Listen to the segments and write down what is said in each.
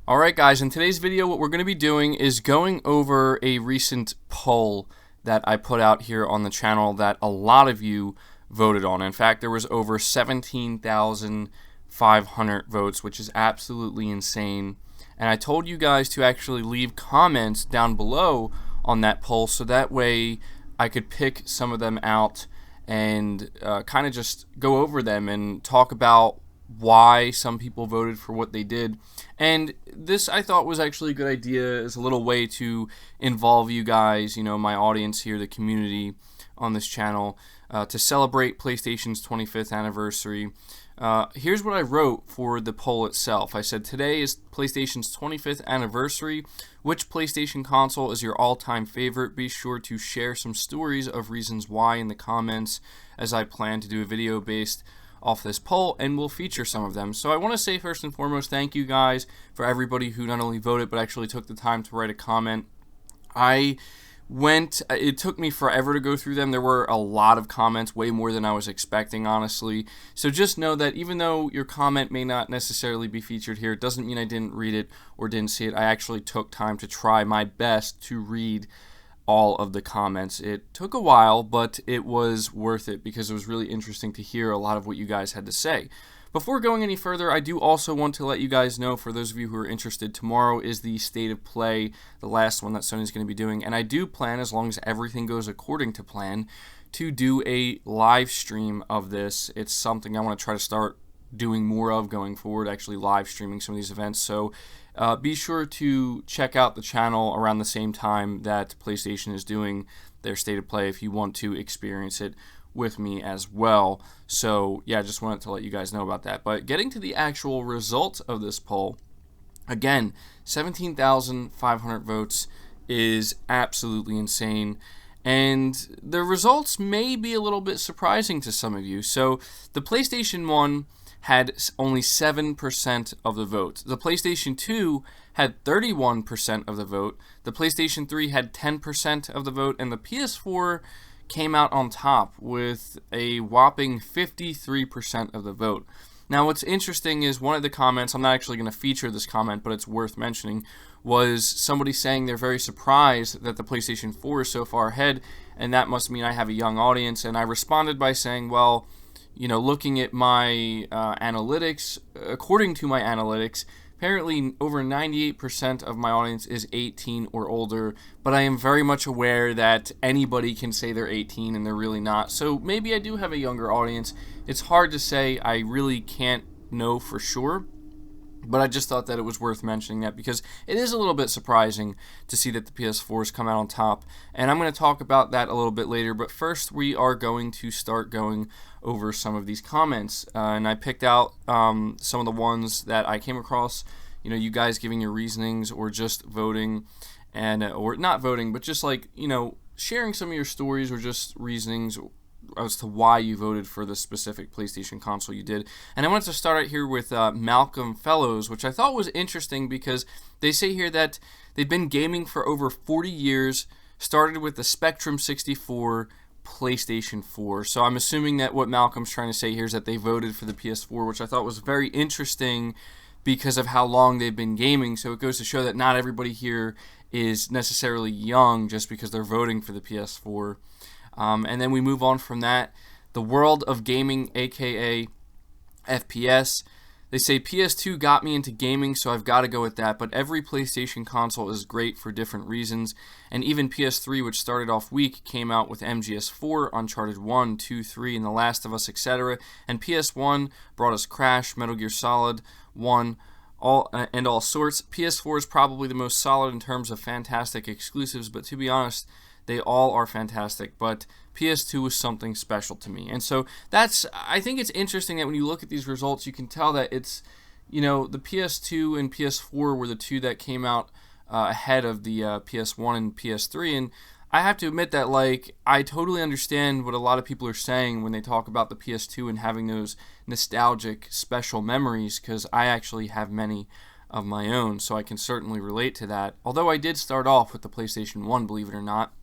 Alright guys, in today's video what we're going to be doing is going over a recent poll that I put out here on the channel that a lot of you voted on. In fact, there was over 17,500 votes, which is absolutely insane. And I told you guys to actually leave comments down below on that poll so that way I could pick some of them out and kind of just go over them and talk about why some people voted for what they did. And this I thought was actually a good idea as a little way to involve you guys, my audience here, the community on this channel, to celebrate PlayStation's 25th anniversary. Here's what I wrote for the poll itself. I said, today is PlayStation's 25th anniversary. Which PlayStation console is your all-time favorite? Be sure to share some stories of reasons why in the comments, as I plan to do a video based off this poll, and we'll feature some of them. So I want to say first and foremost, thank you guys for everybody who not only voted but actually took the time to write a comment. It took me forever to go through them. There were a lot of comments, way more than I was expecting, honestly. So just know that even though your comment may not necessarily be featured here, it doesn't mean I didn't read it or didn't see it. I actually took time to try my best to read all of the comments. It took a while, but it was worth it because it was really interesting to hear a lot of what you guys had to say. Before going any further, I do also want to let you guys know, for those of you who are interested, tomorrow is the State of Play, the last one that Sony's going to be doing, and I do plan, as long as everything goes according to plan, to do a live stream of this. It's something I want to try to start doing more of going forward, actually live streaming some of these events. So be sure to check out the channel around the same time that PlayStation is doing their State of Play if you want to experience it with me as well. So yeah, just wanted to let you guys know about that. But getting to the actual result of this poll, again, 17,500 votes is absolutely insane. And the results may be a little bit surprising to some of you. So the PlayStation 1 had only 7% of the vote. The PlayStation 2 had 31% of the vote. The PlayStation 3 had 10% of the vote. And the PS4 came out on top with a whopping 53% of the vote. Now, what's interesting is one of the comments, I'm not actually going to feature this comment, but it's worth mentioning, was somebody saying they're very surprised that the PlayStation 4 is so far ahead, and that must mean I have a young audience. And I responded by saying, well, looking at my analytics, according to my analytics, apparently over 98% of my audience is 18 or older, but I am very much aware that anybody can say they're 18 and they're really not. So maybe I do have a younger audience. It's hard to say. I really can't know for sure. But I just thought that it was worth mentioning that because it is a little bit surprising to see that the PS4 has come out on top. And I'm going to talk about that a little bit later. But first, we are going to start going over some of these comments. And I picked out some of the ones that I came across. You guys giving your reasonings or just voting, and or not voting, but just like, sharing some of your stories or just reasonings as to why you voted for the specific PlayStation console you did. And I wanted to start out here with Malcolm Fellows, which I thought was interesting because they say here that they've been gaming for over 40 years, started with the Spectrum 64, PlayStation 4. So I'm assuming that what Malcolm's trying to say here is that they voted for the PS4, which I thought was very interesting because of how long they've been gaming. So it goes to show that not everybody here is necessarily young just because they're voting for the PS4. And then we move on from that. The World of Gaming, aka FPS. They say PS2 got me into gaming, so I've got to go with that. But every PlayStation console is great for different reasons. And even PS3, which started off weak, came out with MGS4, Uncharted 1, 2, 3, and The Last of Us, etc. And PS1 brought us Crash, Metal Gear Solid 1, all sorts. PS4 is probably the most solid in terms of fantastic exclusives, but to be honest, they all are fantastic, but PS2 was something special to me. And so I think it's interesting that when you look at these results, you can tell that it's, the PS2 and PS4 were the two that came out ahead of the PS1 and PS3. And I have to admit that, I totally understand what a lot of people are saying when they talk about the PS2 and having those nostalgic, special memories, because I actually have many of my own, so I can certainly relate to that. Although I did start off with the PlayStation 1, believe it or not.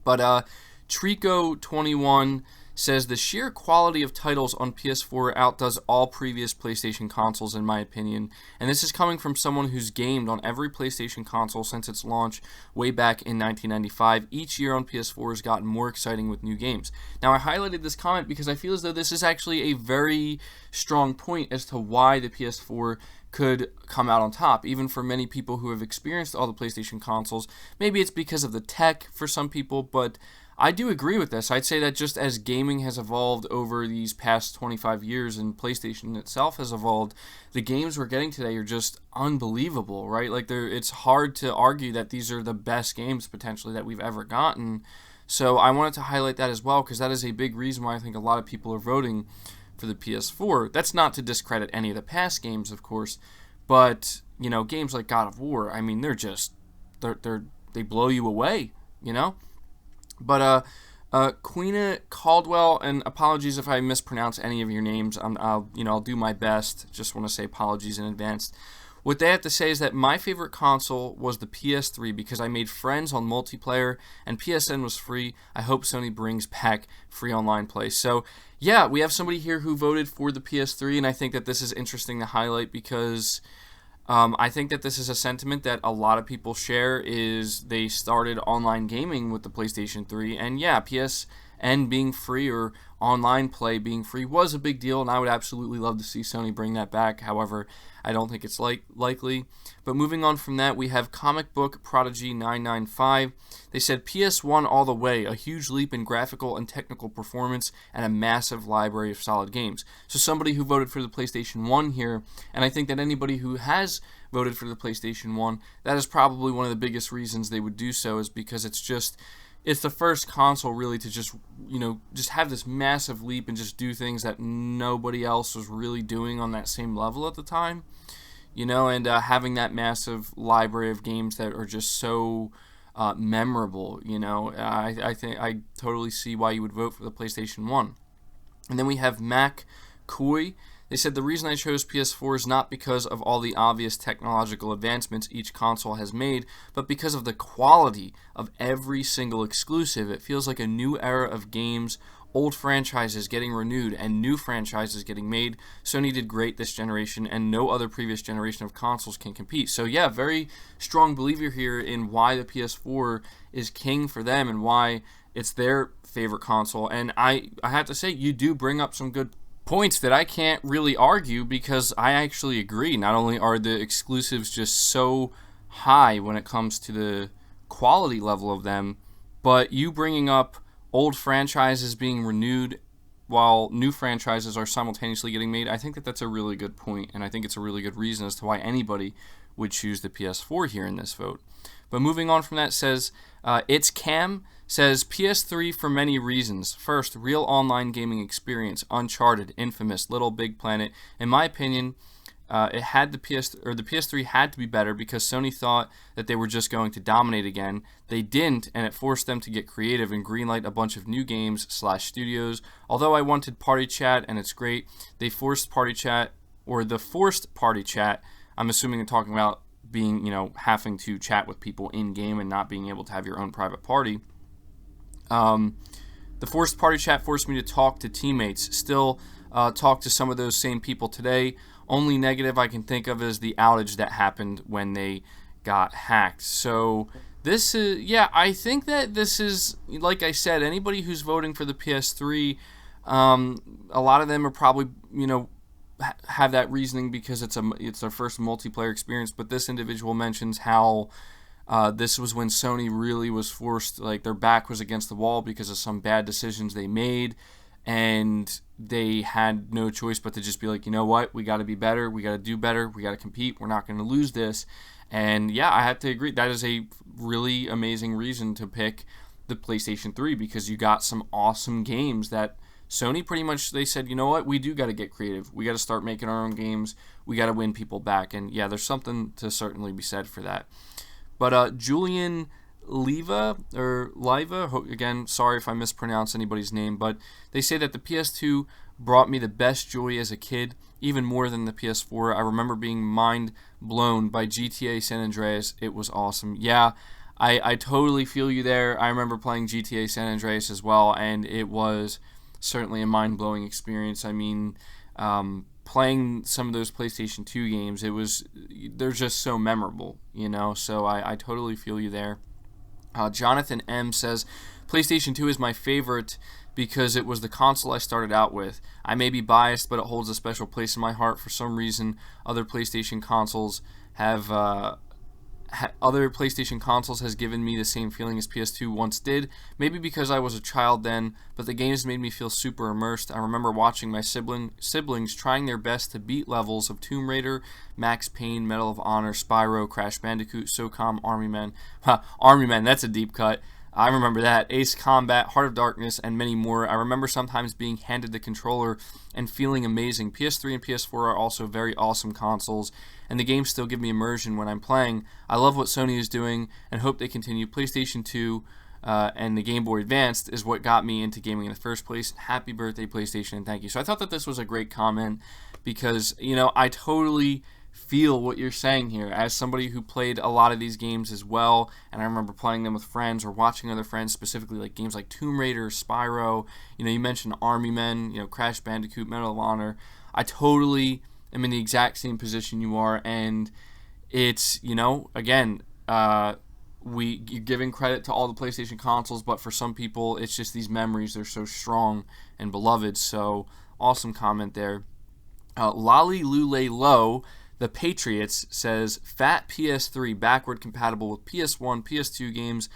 But Trico21 says the sheer quality of titles on PS4 outdoes all previous PlayStation consoles in my opinion, and this is coming from someone who's gamed on every PlayStation console since its launch way back in 1995. Each year on PS4 has gotten more exciting with new games. Now I highlighted this comment because I feel as though this is actually a very strong point as to why the PS4 could come out on top, even for many people who have experienced all the PlayStation consoles. Maybe it's because of the tech for some people, but I do agree with this. I'd say that just as gaming has evolved over these past 25 years and PlayStation itself has evolved, the games we're getting today are just unbelievable, right? Like, it's hard to argue that these are the best games potentially that we've ever gotten. So I wanted to highlight that as well, because that is a big reason why I think a lot of people are voting for the PS4. That's not to discredit any of the past games, of course, but, you know, games like God of War, I mean, they blow you away, you know? But Queena Caldwell, and apologies if I mispronounce any of your names. I'll do my best. Just want to say apologies in advance. What they have to say is that my favorite console was the PS3 because I made friends on multiplayer and PSN was free. I hope Sony brings back free online play. So yeah, we have somebody here who voted for the PS3, and I think that this is interesting to highlight because I think that this is a sentiment that a lot of people share. Is they started online gaming with the PlayStation 3, and yeah, PSN being free or online play being free was a big deal, and I would absolutely love to see Sony bring that back. However, I don't think it's likely. But moving on from that, we have Comic Book Prodigy 995. They said PS1 all the way, a huge leap in graphical and technical performance and a massive library of solid games. So somebody who voted for the PlayStation 1 here, and I think that anybody who has voted for the PlayStation 1, that is probably one of the biggest reasons they would do so, is because it's the first console really to just have this massive leap and just do things that nobody else was really doing on that same level at the time, and having that massive library of games that are just so memorable. I think I totally see why you would vote for the PlayStation 1. And then we have Mac Coy. They said the reason I chose PS4 is not because of all the obvious technological advancements each console has made, but because of the quality of every single exclusive. It feels like a new era of games, old franchises getting renewed and new franchises getting made. Sony did great this generation, and no other previous generation of consoles can compete. So yeah, very strong believer here in why the PS4 is king for them and why it's their favorite console. And I have to say, you do bring up some good points that I can't really argue, because I actually agree. Not only are the exclusives just so high when it comes to the quality level of them, but you bringing up old franchises being renewed while new franchises are simultaneously getting made, I think that that's a really good point, and I think it's a really good reason as to why anybody would choose the PS4 here in this vote. But moving on from that, says It's Cam says PS3 for many reasons. First, real online gaming experience, Uncharted, Infamous, Little Big Planet. In my opinion, the PS3 had to be better because Sony thought that they were just going to dominate again. They didn't, and it forced them to get creative and greenlight a bunch of new games / studios. Although I wanted party chat, and it's great, the forced party chat, I'm assuming they're talking about being, having to chat with people in game and not being able to have your own private party. The forced party chat forced me to talk to teammates. Still talk to some of those same people today. Only negative I can think of is the outage that happened when they got hacked. So this is, I think that this is, like I said, anybody who's voting for the PS3, a lot of them are probably, have that reasoning because it's their first multiplayer experience. But this individual mentions how this was when Sony really was forced, like their back was against the wall because of some bad decisions they made, and they had no choice but to just be like, you know what, we got to be better, we got to do better, we got to compete, we're not going to lose this. And yeah, I have to agree, that is a really amazing reason to pick the PlayStation 3, because you got some awesome games that Sony pretty much, they said, you know what, we do got to get creative, we got to start making our own games, we got to win people back. And yeah, there's something to certainly be said for that. But Julian Liva, again, sorry if I mispronounce anybody's name, but they say that the PS2 brought me the best joy as a kid, even more than the PS4. I remember being mind blown by GTA San Andreas. It was awesome. Yeah, I totally feel you there. I remember playing GTA San Andreas as well, and it was certainly a mind-blowing experience. I mean, playing some of those PlayStation 2 games, they're just so memorable, so I totally feel you there. Jonathan M. says, PlayStation 2 is my favorite because it was the console I started out with. I may be biased, but it holds a special place in my heart. For some reason, other PlayStation consoles has given me the same feeling as PS2 once did. Maybe because I was a child then, but the games made me feel super immersed. I remember watching my siblings trying their best to beat levels of Tomb Raider, Max Payne, Medal of Honor, Spyro, Crash Bandicoot, SOCOM, Army Men. Army Men, that's a deep cut. I remember that. Ace Combat, Heart of Darkness, and many more. I remember sometimes being handed the controller and feeling amazing. PS3 and PS4 are also very awesome consoles, and the games still give me immersion when I'm playing. I love what Sony is doing and hope they continue. PlayStation 2 and the Game Boy Advanced is what got me into gaming in the first place. Happy birthday, PlayStation, and thank you. So I thought that this was a great comment because, I totally feel what you're saying here as somebody who played a lot of these games as well, and I remember playing them with friends or watching other friends, specifically like games like Tomb Raider, Spyro, you mentioned Army Men, Crash Bandicoot, Medal of Honor. I totally am in the exact same position you are, and it's, again, you're giving credit to all the PlayStation consoles, but for some people it's just these memories, they're so strong and beloved. So awesome comment there. Lolly Lule Low, The Patriots, says fat PS3 backward compatible with PS1, PS2 games,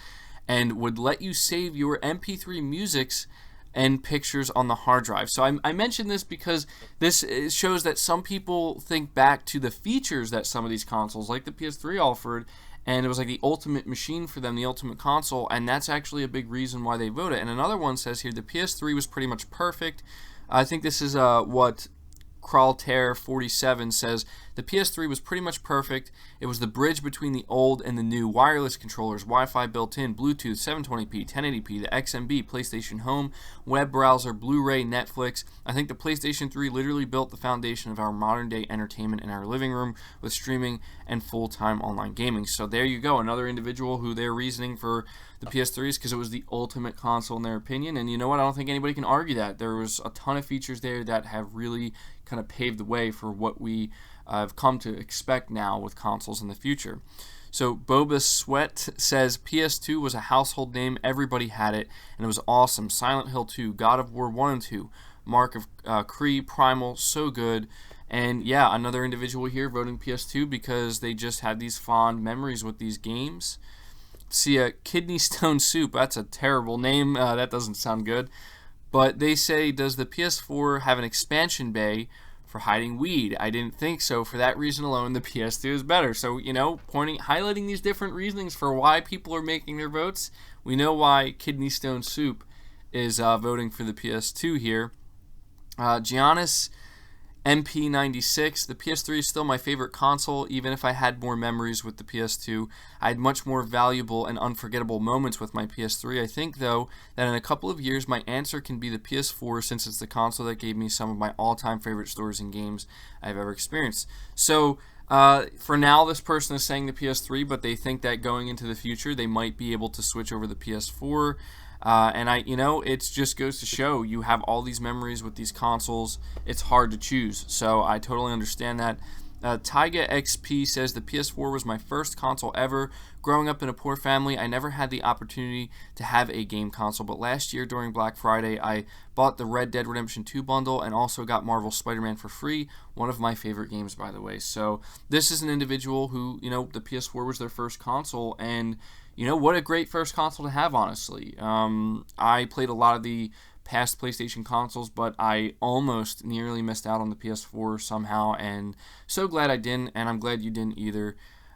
and would let you save your MP3 musics and pictures on the hard drive. So I mentioned this because this shows that some people think back to the features that some of these consoles, like the PS3, offered, and it was like the ultimate machine for them, the ultimate console, and that's actually a big reason why they vote it. And another one says here, the PS3 was pretty much perfect. I think this is what Crawltear47 says, the PS3 was pretty much perfect. It was the bridge between the old and the new. Wireless controllers, Wi-Fi built in, Bluetooth, 720p, 1080p, the XMB, PlayStation Home, web browser, Blu-ray, Netflix. I think the PlayStation 3 literally built the foundation of our modern day entertainment in our living room with streaming and full-time online gaming. So there you go, another individual who their reasoning for the PS3 is because it was the ultimate console in their opinion. And you know what? I don't think anybody can argue that. There was a ton of features there that have really kind of paved the way for what we have come to expect now with consoles in the future. So Boba Sweat says PS2 was a household name. Everybody had it, and it was awesome. Silent Hill 2, God of War 1 and 2, Mark of Cree, Primal, so good. And yeah, another individual here voting PS2 because they just had these fond memories with these games. See, Kidney Stone Soup, that's a terrible name. That doesn't sound good. But they say, does the PS4 have an expansion bay for hiding weed? I didn't think so. For that reason alone, the PS2 is better. So, highlighting these different reasonings for why people are making their votes, we know why Kidney Stone Soup is voting for the PS2 here. Giannis MP96, the PS3 is still my favorite console, even if I had more memories with the PS2. I had much more valuable and unforgettable moments with my PS3. I think, though, that in a couple of years, my answer can be the PS4, since it's the console that gave me some of my all-time favorite stories and games I've ever experienced. So, for now, this person is saying the PS3, but they think that going into the future, they might be able to switch over the PS4. It just goes to show you have all these memories with these consoles. It's hard to choose. So I totally understand that. Tyga XP says the PS4 was my first console ever. Growing up in a poor family, I never had the opportunity to have a game console, but last year during Black Friday, I bought the Red Dead Redemption 2 bundle and also got Marvel Spider-Man for free, one of my favorite games, by the way. So this is an individual who, the PS4 was their first console, and what a great first console to have, honestly. I played a lot of the past PlayStation consoles, but I almost nearly missed out on the PS4 somehow, and so glad I didn't, and I'm glad you didn't either.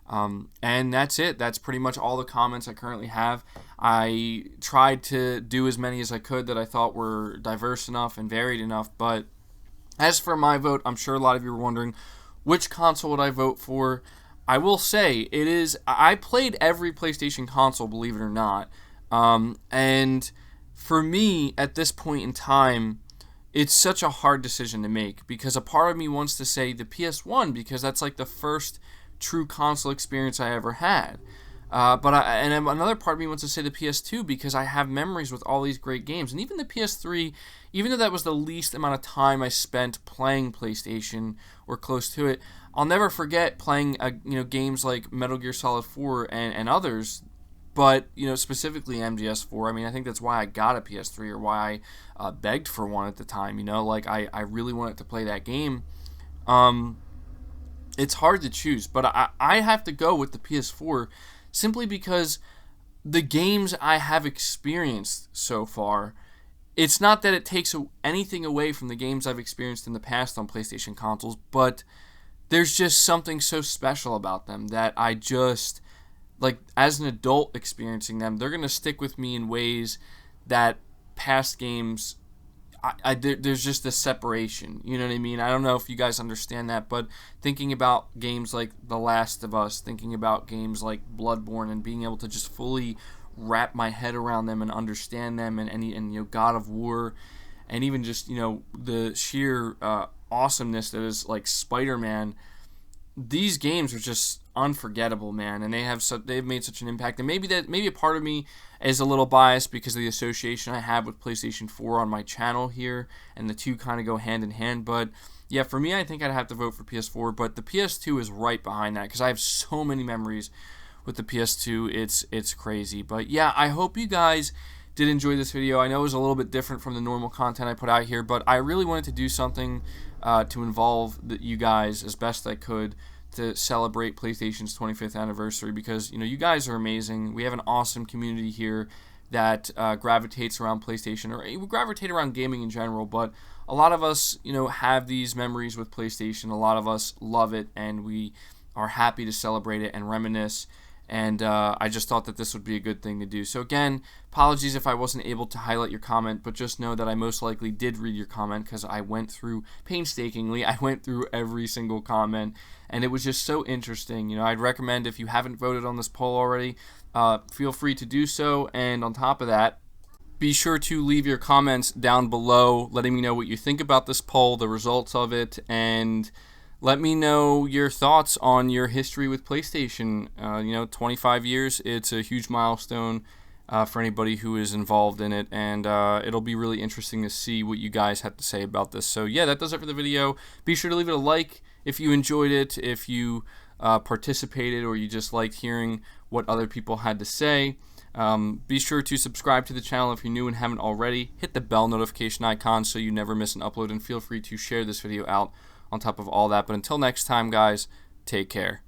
And that's it. That's pretty much all the comments I currently have. I tried to do as many as I could that I thought were diverse enough and varied enough, but as for my vote, I'm sure a lot of you were wondering, which console would I vote for? I will say, I played every PlayStation console, believe it or not, and for me, at this point in time, it's such a hard decision to make, because a part of me wants to say the PS1, because that's like the first true console experience I ever had. And another part of me wants to say the PS2 because I have memories with all these great games, and even the PS3, even though that was the least amount of time I spent playing PlayStation or close to it, I'll never forget playing games like Metal Gear Solid 4 and others. But specifically MGS4. I mean, I think that's why I got a PS3 or why I begged for one at the time. Like I really wanted to play that game. It's hard to choose, but I have to go with the PS4 simply because the games I have experienced so far, it's not that it takes anything away from the games I've experienced in the past on PlayStation consoles, but there's just something so special about them that I just, like, as an adult experiencing them, they're going to stick with me in ways that past games, there's just a separation. You know what I mean? I don't know if you guys understand that, but thinking about games like The Last of Us, thinking about games like Bloodborne, and being able to just fully wrap my head around them and understand them, and God of War, and even just the sheer awesomeness that is like Spider-Man. These games are just unforgettable, man, and they've made such an impact. And maybe a part of me is a little biased because of the association I have with PlayStation 4 on my channel here, and the two kind of go hand in hand. But yeah, for me, I think I'd have to vote for PS4, but the PS2 is right behind that because I have so many memories with the PS2. It's crazy. But yeah, I hope you guys did enjoy this video. I know it was a little bit different from the normal content I put out here, but I really wanted to do something to involve you guys as best I could to celebrate PlayStation's 25th anniversary because you guys are amazing. We have an awesome community here that gravitates around PlayStation, or we gravitate around gaming in general, but a lot of us have these memories with PlayStation. A lot of us love it, and we are happy to celebrate it and reminisce. And I just thought that this would be a good thing to do. So again, apologies if I wasn't able to highlight your comment, but just know that I most likely did read your comment because I went through painstakingly. I went through every single comment, and it was just so interesting. I'd recommend, if you haven't voted on this poll already, feel free to do so. And on top of that, be sure to leave your comments down below, letting me know what you think about this poll, the results of it, and let me know your thoughts on your history with PlayStation. 25 years, it's a huge milestone for anybody who is involved in it, and it'll be really interesting to see what you guys have to say about this. So yeah, that does it for the video. Be sure to leave it a like if you enjoyed it, if you participated, or you just liked hearing what other people had to say. Be sure to subscribe to the channel if you're new and haven't already. Hit the bell notification icon so you never miss an upload, and feel free to share this video out on top of all that. But until next time, guys, take care.